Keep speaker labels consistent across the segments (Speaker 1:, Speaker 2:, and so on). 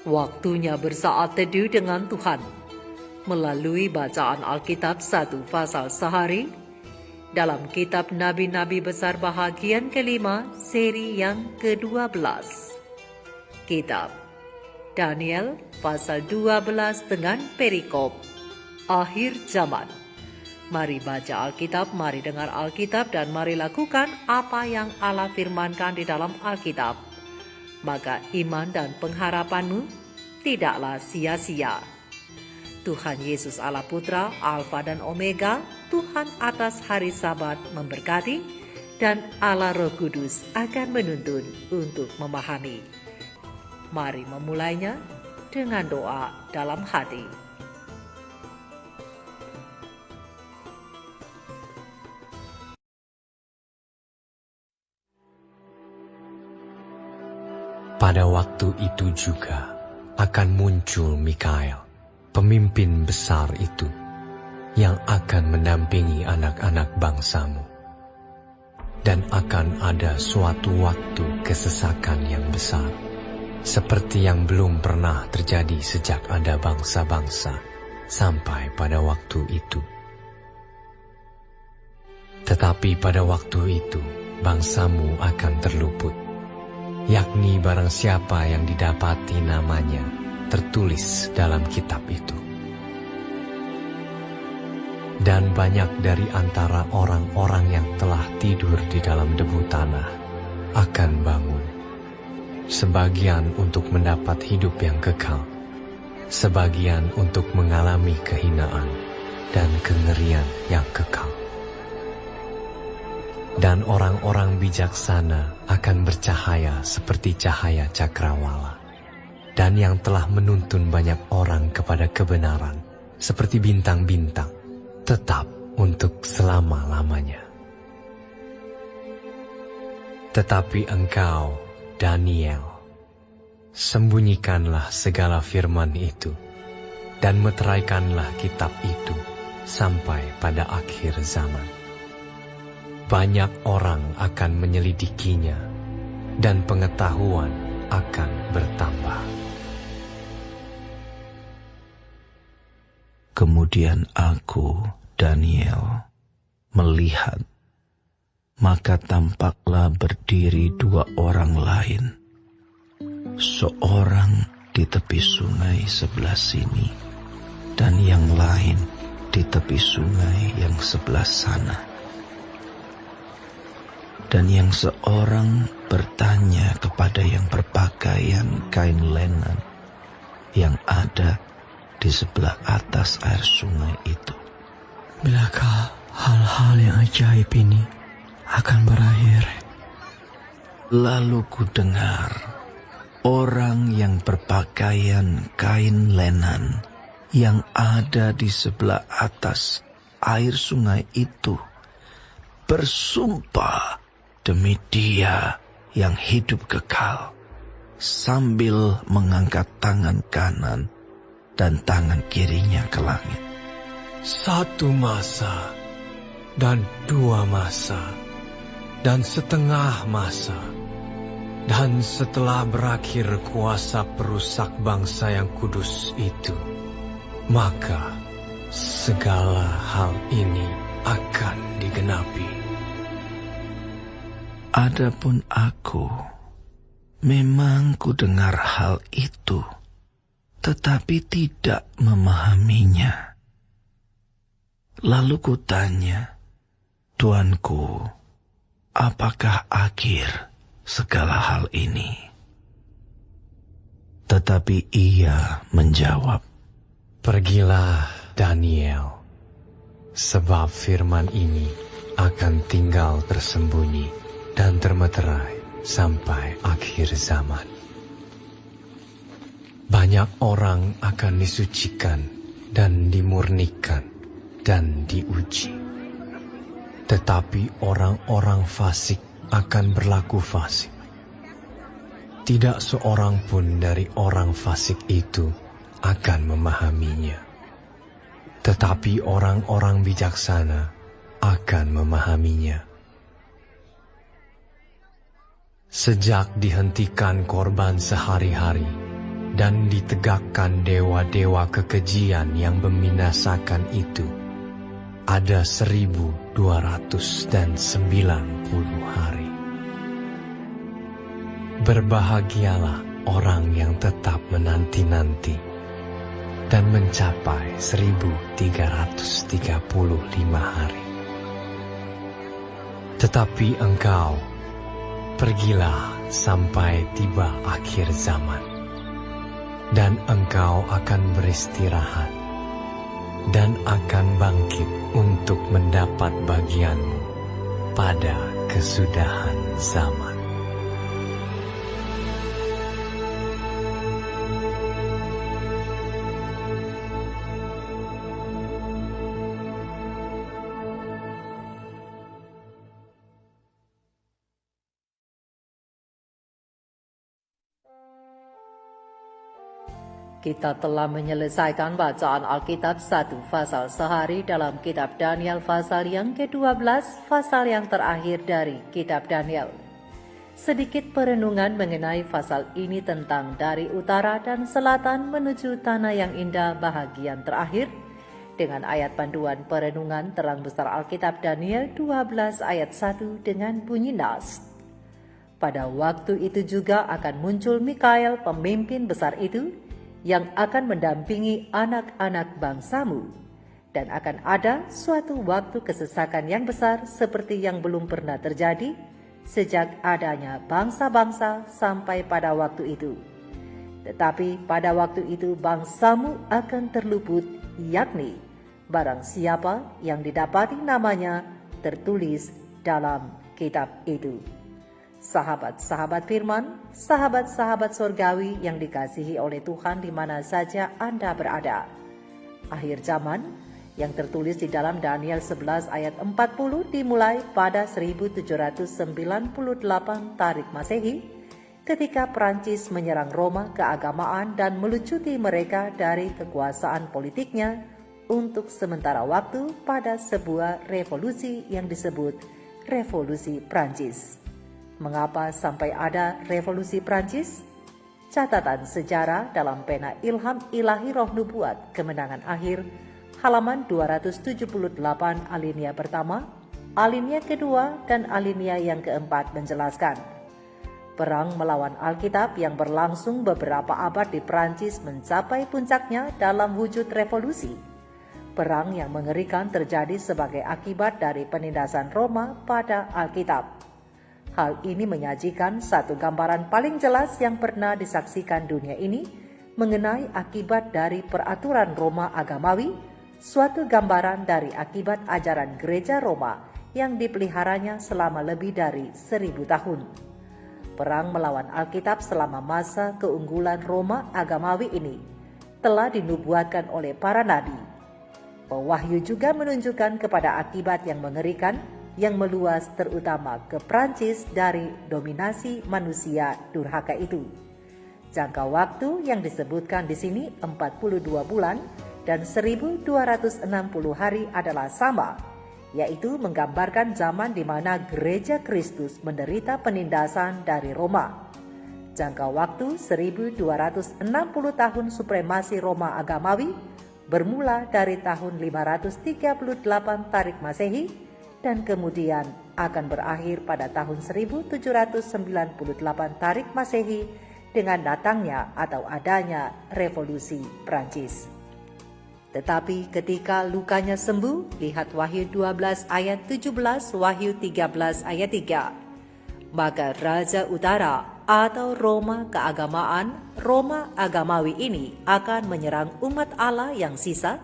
Speaker 1: Waktunya bersaat teduh dengan Tuhan melalui bacaan Alkitab 1 pasal sehari dalam kitab Nabi-Nabi Besar bahagian kelima seri yang ke-12. Kitab Daniel pasal 12 dengan perikop akhir zaman. Mari baca Alkitab, mari dengar Alkitab, dan mari lakukan apa yang Allah firmankan di dalam Alkitab. Maka iman dan pengharapanmu tidaklah sia-sia. Tuhan Yesus Allah Putra, Alfa dan Omega, Tuhan atas hari Sabat memberkati, dan Allah Roh Kudus akan menuntun untuk memahami. Mari memulainya dengan doa dalam hati.
Speaker 2: Pada waktu itu juga akan muncul Mikael, pemimpin besar itu, yang akan mendampingi anak-anak bangsamu. Dan akan ada suatu waktu kesesakan yang besar, seperti yang belum pernah terjadi sejak ada bangsa-bangsa sampai pada waktu itu. Tetapi pada waktu itu bangsamu akan terluput, yakni barang siapa yang didapati namanya tertulis dalam kitab itu. Dan banyak dari antara orang-orang yang telah tidur di dalam debu tanah akan bangun, sebagian untuk mendapat hidup yang kekal, sebagian untuk mengalami kehinaan dan kengerian yang kekal. Dan orang-orang bijaksana akan bercahaya seperti cahaya cakrawala, dan yang telah menuntun banyak orang kepada kebenaran seperti bintang-bintang, tetap untuk selama-lamanya. Tetapi engkau, Daniel, sembunyikanlah segala firman itu, dan meteraikanlah kitab itu sampai pada akhir zaman. Banyak orang akan menyelidikinya, dan pengetahuan akan bertambah.
Speaker 3: Kemudian aku, Daniel, melihat, maka tampaklah berdiri dua orang lain, seorang di tepi sungai sebelah sini, dan yang lain di tepi sungai yang sebelah sana. Dan yang seorang bertanya kepada yang berpakaian kain lenan yang ada di sebelah atas air sungai itu,
Speaker 4: bilakah hal-hal yang ajaib ini akan berakhir?
Speaker 3: Lalu ku dengar orang yang berpakaian kain lenan yang ada di sebelah atas air sungai itu bersumpah demi Dia yang hidup kekal, sambil mengangkat tangan kanan dan tangan kirinya ke langit.
Speaker 2: 1 masa, dan 2 masa, dan setengah masa, dan setelah berakhir kuasa perusak bangsa yang kudus itu, maka segala hal ini akan digenapi.
Speaker 3: Adapun aku, memang ku dengar hal itu, tetapi tidak memahaminya. Lalu ku tanya, Tuanku, apakah akhir segala hal ini? Tetapi ia menjawab,
Speaker 2: Pergilah, Daniel, sebab firman ini akan tinggal tersembunyi dan termeterai sampai akhir zaman. Banyak orang akan disucikan dan dimurnikan dan diuji. Tetapi orang-orang fasik akan berlaku fasik. Tidak seorang pun dari orang fasik itu akan memahaminya. Tetapi orang-orang bijaksana akan memahaminya. Sejak dihentikan korban sehari-hari dan ditegakkan dewa-dewa kekejian yang membinasakan itu, ada 1290 hari. Berbahagialah orang yang tetap menanti-nanti dan mencapai 1335 hari. Tetapi engkau, pergilah sampai tiba akhir zaman, dan engkau akan beristirahat dan akan bangkit untuk mendapat bagianmu pada kesudahan zaman.
Speaker 1: Kita telah menyelesaikan bacaan Alkitab 1 pasal sehari dalam kitab Daniel pasal yang ke-12, pasal yang terakhir dari kitab Daniel. Sedikit perenungan mengenai pasal ini tentang dari utara dan selatan menuju tanah yang indah bahagian terakhir, dengan ayat panduan perenungan terang besar Alkitab Daniel 12 ayat 1 dengan bunyi nas. Pada waktu itu juga akan muncul Mikael, pemimpin besar itu, yang akan mendampingi anak-anak bangsamu, dan akan ada suatu waktu kesesakan yang besar seperti yang belum pernah terjadi sejak adanya bangsa-bangsa sampai pada waktu itu. Tetapi pada waktu itu bangsamu akan terluput, yakni barang siapa yang didapati namanya tertulis dalam kitab itu. Sahabat-sahabat firman, sahabat-sahabat surgawi yang dikasihi oleh Tuhan di mana saja Anda berada. Akhir zaman yang tertulis di dalam Daniel 11 ayat 40 dimulai pada 1798 Tarik Masehi, ketika Prancis menyerang Roma keagamaan dan melucuti mereka dari kekuasaan politiknya untuk sementara waktu pada sebuah revolusi yang disebut Revolusi Prancis. Mengapa sampai ada revolusi Prancis? Catatan sejarah dalam pena Ilham Ilahi Roh Nubuat Kemenangan Akhir, halaman 278 alinea pertama, alinea kedua, dan alinea yang keempat menjelaskan. Perang melawan Alkitab yang berlangsung beberapa abad di Prancis mencapai puncaknya dalam wujud revolusi. Perang yang mengerikan terjadi sebagai akibat dari penindasan Roma pada Alkitab. Hal ini menyajikan satu gambaran paling jelas yang pernah disaksikan dunia ini mengenai akibat dari peraturan Roma agamawi, suatu gambaran dari akibat ajaran gereja Roma yang dipeliharanya selama lebih dari 1000 tahun. Perang melawan Alkitab selama masa keunggulan Roma agamawi ini telah dinubuatkan oleh para nabi. Pewahyu juga menunjukkan kepada akibat yang mengerikan yang meluas terutama ke Prancis dari dominasi manusia durhaka itu. Jangka waktu yang disebutkan di sini 42 bulan dan 1260 hari adalah sama, yaitu menggambarkan zaman di mana gereja Kristus menderita penindasan dari Roma. Jangka waktu 1260 tahun supremasi Roma agamawi bermula dari tahun 538 Tarik Masehi dan kemudian akan berakhir pada tahun 1798 Tarik Masehi dengan datangnya atau adanya revolusi Prancis. Tetapi ketika lukanya sembuh, lihat Wahyu 12 ayat 17, Wahyu 13 ayat 3. Maka Raja Utara atau Roma keagamaan, Roma agamawi ini akan menyerang umat Allah yang sisa,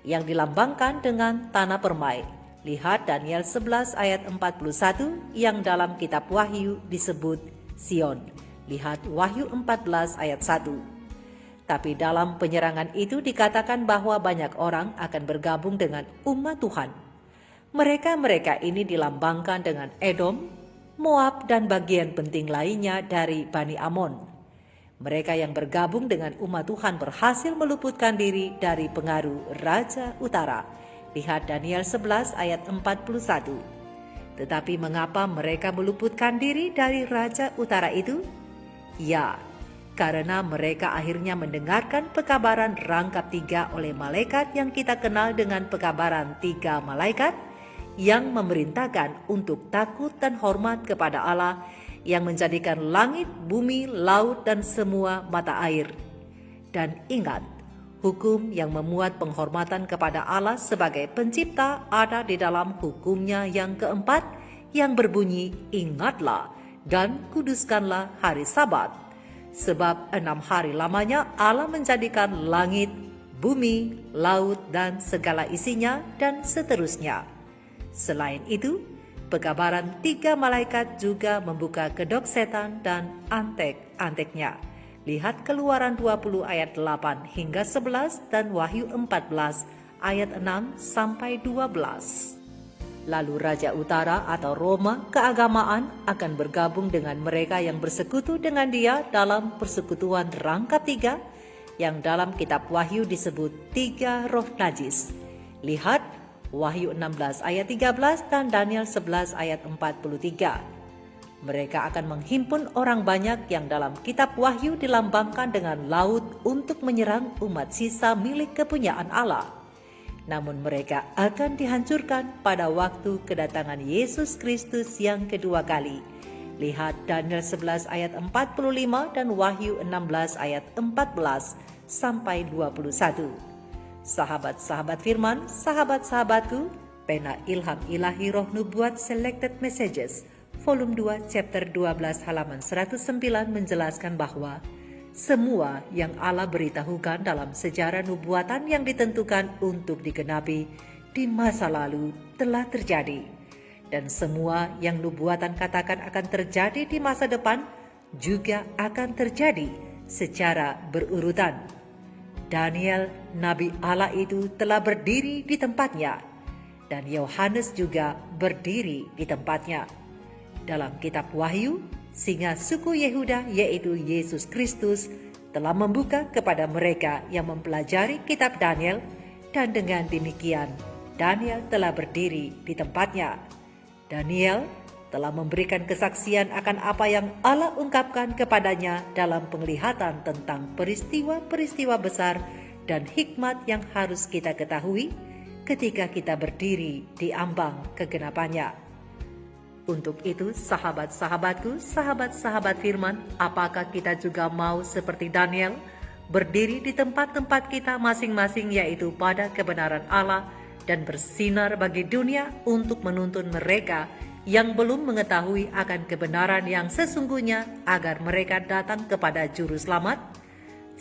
Speaker 1: yang dilambangkan dengan tanah permai. Lihat Daniel 11 ayat 41 yang dalam kitab Wahyu disebut Sion. Lihat Wahyu 14 ayat 1. Tapi dalam penyerangan itu dikatakan bahwa banyak orang akan bergabung dengan umat Tuhan. Mereka-mereka ini dilambangkan dengan Edom, Moab, dan bagian penting lainnya dari Bani Amon. Mereka yang bergabung dengan umat Tuhan berhasil meluputkan diri dari pengaruh Raja Utara. Lihat Daniel 11 ayat 41. Tetapi mengapa mereka meluputkan diri dari Raja Utara itu? Ya, karena mereka akhirnya mendengarkan pekabaran rangkap 3 oleh malaikat yang kita kenal dengan pekabaran 3 malaikat yang memerintahkan untuk takut dan hormat kepada Allah yang menjadikan langit, bumi, laut, dan semua mata air. Dan ingat, hukum yang memuat penghormatan kepada Allah sebagai pencipta ada di dalam hukumnya yang keempat yang berbunyi, ingatlah dan kuduskanlah hari Sabat. Sebab 6 hari lamanya Allah menjadikan langit, bumi, laut, dan segala isinya, dan seterusnya. Selain itu, pekabaran 3 malaikat juga membuka kedok setan dan antek-anteknya. Lihat Keluaran 20 ayat 8 hingga 11 dan Wahyu 14 ayat 6 sampai 12. Lalu Raja Utara atau Roma keagamaan akan bergabung dengan mereka yang bersekutu dengan dia dalam persekutuan rangkap 3 yang dalam kitab Wahyu disebut 3 roh najis. Lihat Wahyu 16 ayat 13 dan Daniel 11 ayat 43. Mereka akan menghimpun orang banyak yang dalam kitab Wahyu dilambangkan dengan laut untuk menyerang umat sisa milik kepunyaan Allah. Namun mereka akan dihancurkan pada waktu kedatangan Yesus Kristus yang kedua kali. Lihat Daniel 11 ayat 45 dan Wahyu 16 ayat 14 sampai 21. Sahabat-sahabat firman, sahabat-sahabatku, pena Ilham Ilahi Roh Nubuat Selected Messages, volume 2, chapter 12 halaman 109 menjelaskan bahwa semua yang Allah beritahukan dalam sejarah nubuatan yang ditentukan untuk digenapi di masa lalu telah terjadi. Dan semua yang nubuatan katakan akan terjadi di masa depan juga akan terjadi secara berurutan. Daniel, Nabi Allah itu telah berdiri di tempatnya, dan Yohanes juga berdiri di tempatnya. Dalam kitab Wahyu, singa suku Yehuda yaitu Yesus Kristus telah membuka kepada mereka yang mempelajari kitab Daniel, dan dengan demikian Daniel telah berdiri di tempatnya. Daniel telah memberikan kesaksian akan apa yang Allah ungkapkan kepadanya dalam penglihatan tentang peristiwa-peristiwa besar dan hikmat yang harus kita ketahui ketika kita berdiri di ambang kegenapannya. Untuk itu, sahabat-sahabatku, sahabat-sahabat firman, apakah kita juga mau seperti Daniel, berdiri di tempat-tempat kita masing-masing yaitu pada kebenaran Allah dan bersinar bagi dunia untuk menuntun mereka yang belum mengetahui akan kebenaran yang sesungguhnya agar mereka datang kepada Juru Selamat?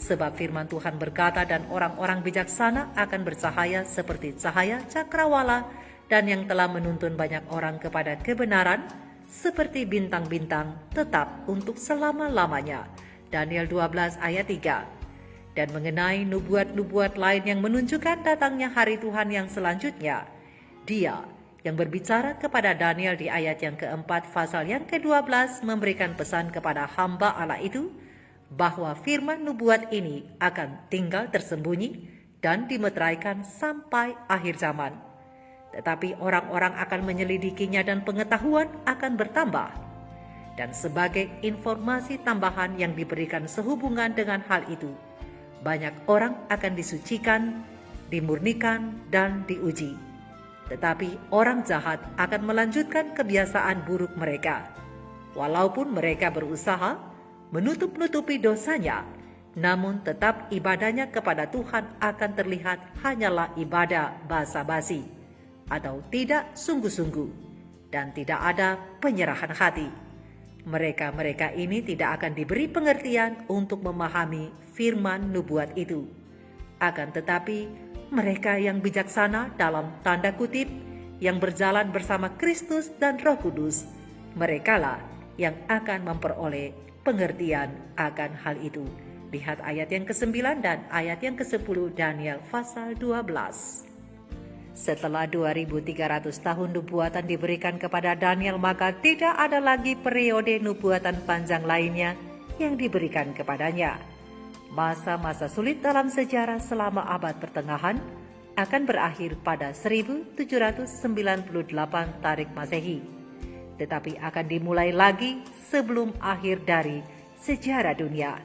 Speaker 1: Sebab firman Tuhan berkata, dan orang-orang bijaksana akan bercahaya seperti cahaya cakrawala, dan yang telah menuntun banyak orang kepada kebenaran seperti bintang-bintang tetap untuk selama-lamanya. Daniel 12 ayat 3. Dan mengenai nubuat-nubuat lain yang menunjukkan datangnya hari Tuhan yang selanjutnya, dia yang berbicara kepada Daniel di ayat yang keempat pasal yang ke-12 memberikan pesan kepada hamba Allah itu bahwa firman nubuat ini akan tinggal tersembunyi dan dimeteraikan sampai akhir zaman. Tetapi orang-orang akan menyelidikinya dan pengetahuan akan bertambah. Dan sebagai informasi tambahan yang diberikan sehubungan dengan hal itu, banyak orang akan disucikan, dimurnikan, dan diuji. Tetapi orang jahat akan melanjutkan kebiasaan buruk mereka. Walaupun mereka berusaha menutup-nutupi dosanya, namun tetap ibadahnya kepada Tuhan akan terlihat hanyalah ibadah basa-basi atau tidak sungguh-sungguh, dan tidak ada penyerahan hati. Mereka-mereka ini tidak akan diberi pengertian untuk memahami firman nubuat itu. Akan tetapi mereka yang bijaksana dalam tanda kutip yang berjalan bersama Kristus dan Roh Kudus, merekalah yang akan memperoleh pengertian akan hal itu. Lihat ayat yang ke-9 dan ayat yang ke-10 Daniel pasal 12. Setelah 2300 tahun nubuatan diberikan kepada Daniel, maka tidak ada lagi periode nubuatan panjang lainnya yang diberikan kepadanya. Masa-masa sulit dalam sejarah selama abad pertengahan akan berakhir pada 1798 Tarik Masehi, tetapi akan dimulai lagi sebelum akhir dari sejarah dunia.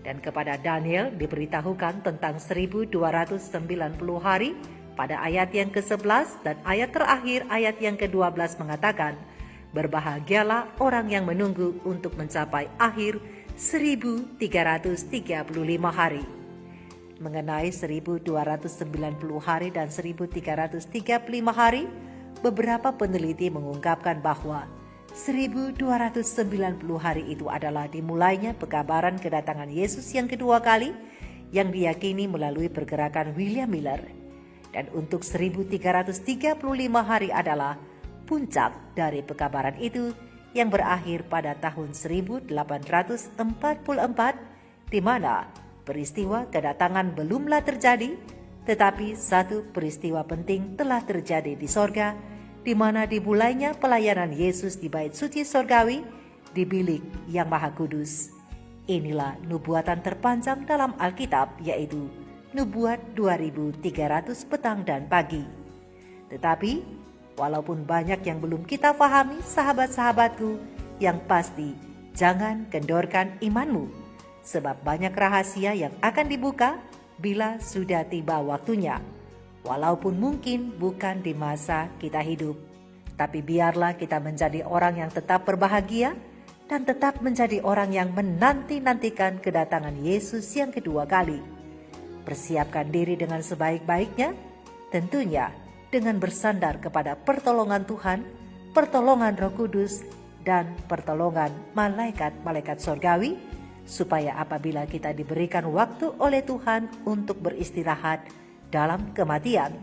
Speaker 1: Dan kepada Daniel diberitahukan tentang 1290 hari pada ayat yang ke-11 dan ayat terakhir ayat yang ke-12 mengatakan, berbahagialah orang yang menunggu untuk mencapai akhir 1335 hari. Mengenai 1290 hari dan 1335 hari, beberapa peneliti mengungkapkan bahwa 1290 hari itu adalah dimulainya pekabaran kedatangan Yesus yang kedua kali yang diyakini melalui pergerakan William Miller. Dan untuk 1335 hari adalah puncak dari pekabaran itu yang berakhir pada tahun 1844 di mana peristiwa kedatangan belumlah terjadi, tetapi satu peristiwa penting telah terjadi di sorga, di mana dimulainya pelayanan Yesus di bait suci sorgawi di bilik yang maha kudus. Inilah nubuatan terpanjang dalam Alkitab, yaitu nubuat 2300 petang dan pagi. Tetapi walaupun banyak yang belum kita pahami, sahabat-sahabatku, yang pasti jangan kendorkan imanmu, sebab banyak rahasia yang akan dibuka bila sudah tiba waktunya. Walaupun mungkin bukan di masa kita hidup, tapi biarlah kita menjadi orang yang tetap berbahagia dan tetap menjadi orang yang menanti-nantikan kedatangan Yesus yang kedua kali. Persiapkan diri dengan sebaik-baiknya, tentunya dengan bersandar kepada pertolongan Tuhan, pertolongan Roh Kudus, dan pertolongan malaikat-malaikat sorgawi, supaya apabila kita diberikan waktu oleh Tuhan untuk beristirahat dalam kematian,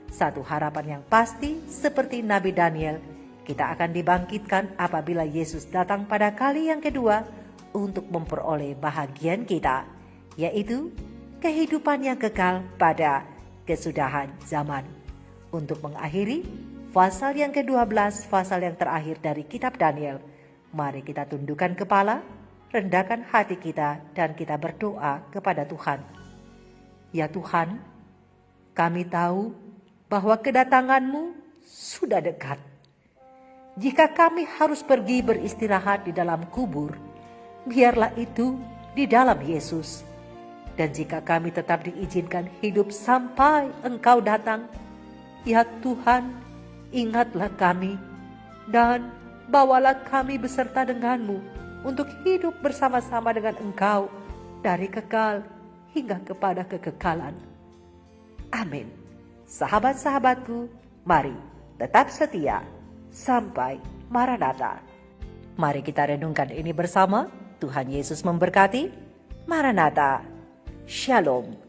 Speaker 1: satu harapan yang pasti seperti Nabi Daniel, kita akan dibangkitkan apabila Yesus datang pada kali yang kedua untuk memperoleh bahagian kita, yaitu kehidupan yang kekal pada kesudahan zaman. Untuk mengakhiri pasal yang ke-12, pasal yang terakhir dari kitab Daniel, mari kita tundukkan kepala, rendahkan hati kita, dan kita berdoa kepada Tuhan. Ya Tuhan, kami tahu bahwa kedatangan-Mu sudah dekat. Jika kami harus pergi beristirahat di dalam kubur, biarlah itu di dalam Yesus. Dan jika kami tetap diizinkan hidup sampai Engkau datang, ya Tuhan, ingatlah kami dan bawalah kami beserta denganmu untuk hidup bersama-sama dengan Engkau dari kekal hingga kepada kekekalan. Amin. Sahabat-sahabatku, mari tetap setia sampai Maranatha. Mari kita renungkan ini bersama. Tuhan Yesus memberkati. Maranatha. Shalom.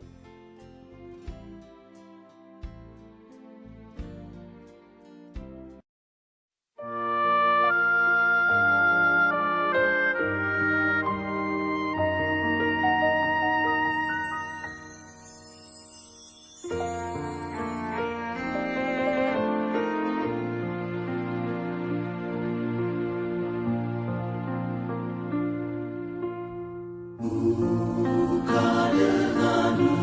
Speaker 5: Buka denganmu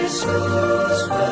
Speaker 5: Yesus